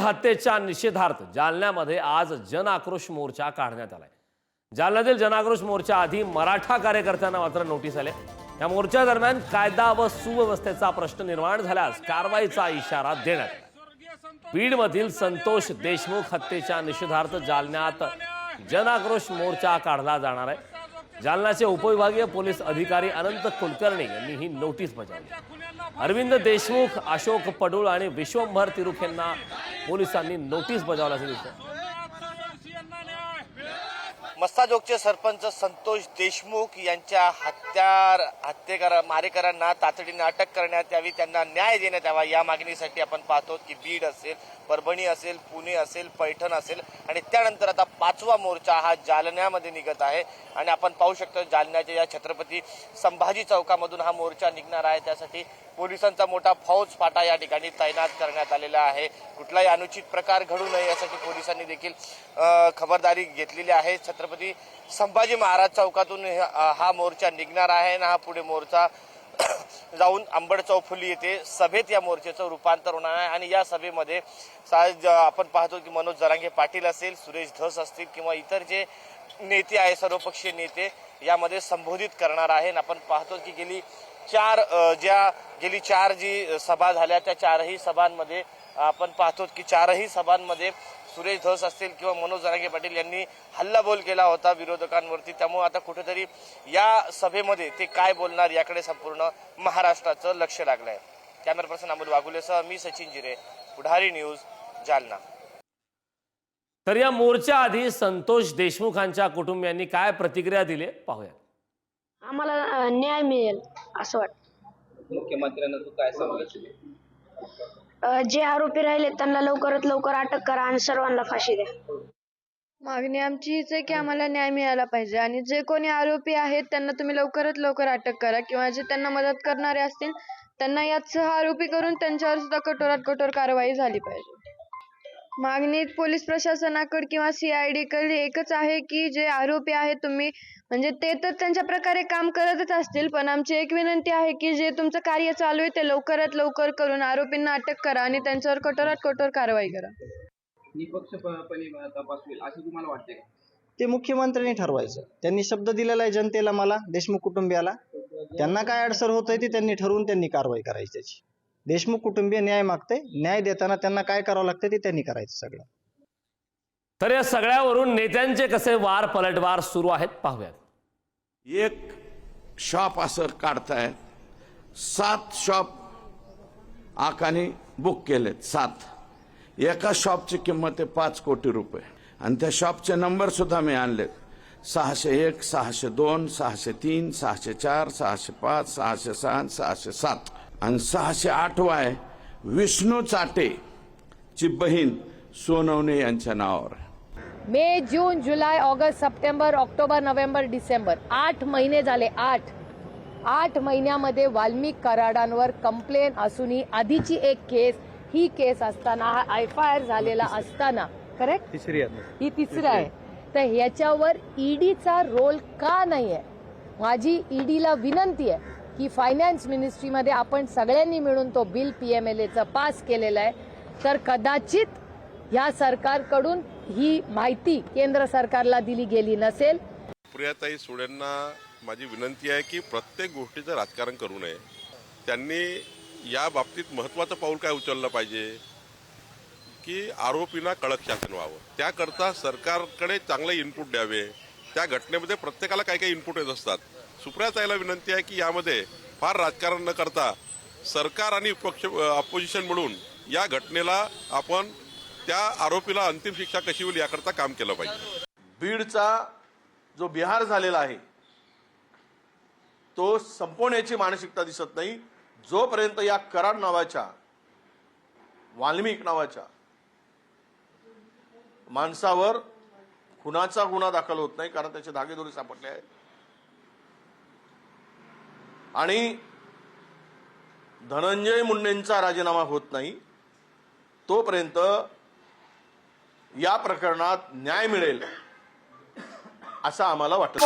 हत्येच्या निषेधार्थ जालन्यामध्ये आज जन आक्रोश मोर्चा काढण्यात आलाय। जालन्यातील जन आक्रोश मोर्चा आधी मराठा कार्यकर्त्यांना मात्र नोटीस आले। या मोर्चा दरम्यान कायदा व सुव्यवस्थेचा प्रश्न निर्माण झाल्यास कारवाईचा इशारा देण्यात आला। बीडमधील संतोष देशमुख हत्येच्या निषेधार्थ जालन्यात जन आक्रोश मोर्चा काढला जाणार आहे। जालन्याचे उपविभागीय पोलीस अधिकारी अनंत कुलकर्णी यांनी ही नोटीस बजावली। अरविंद देशमुख, अशोक पडुळ आणि विश्वंभर तिरुख यांना पोलिसांनी नोटीस बजावल्याचे दिसतं। मस्ताजोगचे सरपंच संतोष देशमुख यांच्या मारेकरांना तातडीने अटक करण्यात यावी, त्यांना न्याय देण्यात यावा या मागणीसाठी आपण पाहतो की बीड असेल, परभणी असेल, पुणे असेल, पैठण असेल आणि त्यानंतर आता 5वा मोर्चा हा जालन्यामध्ये निघत आहे। आणि आपण पाहू शकतो जालन्याच्या या छत्रपती संभाजी चौकामधून हा मोर्चा निघणार आहे। त्यासाठी पोलिसांचा मोठा फौज फाटा या ठिकाणी तैनात करण्यात आलेला आहे। कुठलाही अनुचित प्रकार घडू नये यासाठी पोलिसांनी देखील खबरदारी घेतलेली आहे। छत्रपती संभाजी महाराज चौकातून हा मोर्चा निघणार आहे आणि हा पुढे मोर्चा जाऊन अंबड चौफुली येथे सभेत या मोर्चाचं रूपांतर होणार आहे। आणि या सभेमध्ये आपण पाहतो की मनोज जरांगे पाटील असेल, सुरेश धस असतील किंवा इतर जे नेते आहे, सर्वपक्षीय नेते यामध्ये संबोधित करणार आहे। आपण पाहतो की गेली चार जी सभा झाल्या त्या चारही सभांमध्ये आपण पाहतो की चारही सभांमध्ये सुरेश धस असतील किंवा मनोज जरांगे पाटील यांनी हल्लाबोल केला होता विरोधकांवरती। त्यामुळे आता कुठेतरी या सभेमध्ये ते काय बोलणार याकडे संपूर्ण महाराष्ट्राचं लक्ष लागलं आहे। कॅमेरा पर्सन अमोल वाघुलेसह मी सचिन जिरे, पुढारी न्यूज, जालना। तर या मोर्चा आधी संतोष देशमुखांच्या कुटुंबियांनी काय प्रतिक्रिया दिली पाहूया। आम्हाला न्याय मिळेल असं वाटतं। मुख्यमंत्र्यांना तू काय सांगायचं? जे आरोपी राहिले त्यांना लवकरात लवकर अटक करा आणि सर्वांना फाशी द्या। मागणी आमची हीच आहे की आम्हाला न्याय मिळाला पाहिजे आणि जे कोणी आरोपी आहेत त्यांना तुम्ही लवकरात लवकर अटक करा किंवा जे त्यांना मदत करणारे असतील त्यांना यात सह आरोपी करून त्यांच्यावर सुद्धा कठोरात कठोर कारवाई झाली पाहिजे। मागणी पोलीस प्रशासनाकडे किंवा CID कडे एकच आहे की जे आरोपी आहेत तुम्ही म्हणजे ते तर त्यांच्या प्रकारे काम करतच असतील, पण आमची एक विनंती आहे की जे तुमचं कार्य चालू आहे ते लवकरात लवकर करून आरोपींना अटक करा आणि त्यांच्यावर कठोरात कठोर कारवाई करा। निपक्षपणे तपास होईल असं तुम्हाला वाटते का? ते मुख्यमंत्र्यांनी ठरवायचं। त्यांनी शब्द दिलेला आहे जनतेला, मला देशमुख कुटुंबियाला, त्यांना काय अडसर होतंय ते त्यांनी ठरवून त्यांनी कारवाई करायची त्याची। देशमुख कुटुंबीय न्याय मागते, न्याय देताना त्यांना काय करावं लागतं ते त्यांनी करायचं सगळं। तर या सगळ्यावरून नेत्यांचे कसे वार पलटवार सुरू आहेत पाहूयात। एक शॉप असं काढतायत, 7 शॉप आकाने बुक केलेत, 7। एका शॉपची किंमत आहे 5 कोटी रुपये आणि त्या शॉपचे नंबर सुद्धा मी आणलेत, 601, 602, 603, 604, 605, 606, 607 आणि 608 आहे विष्णू चाटे ची बहीण सोनवणे यांच्या नावावर। मे, जून, जुलै, ऑगस्ट, सप्टेंबर, ऑक्टोबर, नोव्हेंबर, डिसेंबर 8 महिने झाले। 8 महिन्यामध्ये वाल्मिक कराडांवर कंप्लेन असूनही आधीची एक केस, ही केस असताना हा FIR झालेला असताना, करेक्ट, ही तिसरी आहे, तर ह्याच्यावर EDचा रोल का नाही आहे? माझी EDला विनंती आहे की फायनान्स मिनिस्ट्रीमध्ये आपण सगळ्यांनी मिळून तो बिल PMLAचं पास केलेला आहे, तर कदाचित या सरकारकडून ही माहिती केंद्र सरकारला दिली गेली नसेल। प्रियाताई सुळेंना माझी विनंती आहे की प्रत्येक गोष्टीचं राजकारण करू नये। त्यांनी या बाबतीत महत्त्वाचं पाऊल काय उचललं पाहिजे की आरोपींना कडक शासन व्हावं, त्याकरता सरकारकडे चांगले इनपुट द्यावे। त्या घटनेमध्ये प्रत्येकाला काही काही इनपुट येत असतात। सुप्रियाताईला विनंती आहे की यामध्ये फार राजकारण न करता सरकार आणि अपोजिशन मिळून या घटनेला आपण त्या आरोपीला अंतिम शिक्षा कशी होईल याकरता काम केलं पाहिजे। बीडचा जो बिहार झालेला आहे तो संपवण्याची मानसिकता दिसत नाही जोपर्यंत या कराड नावाच्या, वाल्मिक नावाच्या माणसावर खुनाचा गुन्हा दाखल होत नाही, कारण त्याचे धागेदोरे सापडले आहेत। आणि धनंजय मुंडेंचा राजीनामा होत नाही तोपर्यंत या प्रकरणात न्याय मिळेल असं आम्हाला वाटतं।